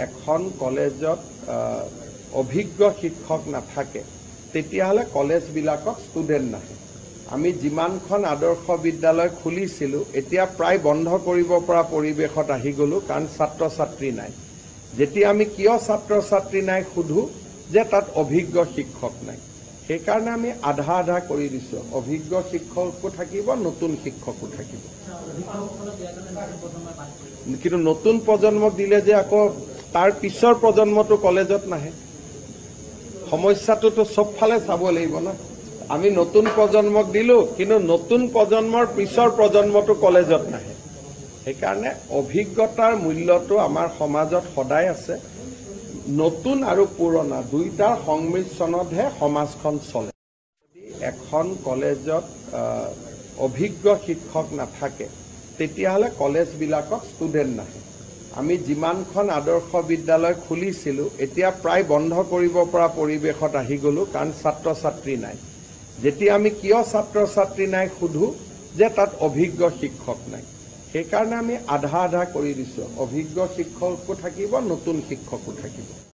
এখন কলেজত অভিজ্ঞ শিক্ষক নাথাকে তেতিয়াহ'লে কলেজবিলাকত ষ্টুডেণ্ট নাহে। আমি যিমানখন আদৰ্শ বিদ্যালয় খুলিছিলোঁ এতিয়া প্ৰায় বন্ধ কৰিব পৰা পৰিৱেশত আহি গ'লোঁ, কাৰণ ছাত্ৰ ছাত্ৰী নাই। যেতিয়া আমি কিয় ছাত্ৰ ছাত্ৰী নাই সোধোঁ যে তাত অভিজ্ঞ শিক্ষক নাই, সেইকাৰণে আমি আধা আধা কৰি দিছোঁ। অভিজ্ঞ শিক্ষকো থাকিব, নতুন শিক্ষকো থাকিব। কিন্তু নতুন প্ৰজন্মক দিলে যে আকৌ তাৰ পিছৰ প্ৰজন্মটো কলেজত নাহে, সমস্যাটোতো চবফালে চাব লাগিব না। আমি নতুন প্ৰজন্মক দিলোঁ, কিন্তু নতুন প্ৰজন্মৰ পিছৰ প্ৰজন্মটো কলেজত নাহে। সেইকাৰণে অভিজ্ঞতাৰ মূল্যটো আমাৰ সমাজত সদায় আছে। নতুন আৰু পুৰণা দুইটাৰ সংমিশ্ৰণতহে সমাজখন চলে। যদি এখন কলেজত অভিজ্ঞ শিক্ষক নাথাকে তেতিয়াহ'লে কলেজবিলাকত ষ্টুডেণ্ট নাহে। আমি যিমানখন আদৰ্শ বিদ্যালয় খুলিছিলোঁ এতিয়া প্ৰায় বন্ধ কৰিব পৰা পৰিৱেশত আহি গ'লোঁ, কাৰণ ছাত্ৰ ছাত্ৰী নাই। যেতিয়া আমি কিয় ছাত্ৰ ছাত্ৰী নাই সোধোঁ যে তাত অভিজ্ঞ শিক্ষক নাই, সেইকাৰণে আমি আধা আধা কৰি দিছোঁ। অভিজ্ঞ শিক্ষকো থাকিব, নতুন শিক্ষকো থাকিব।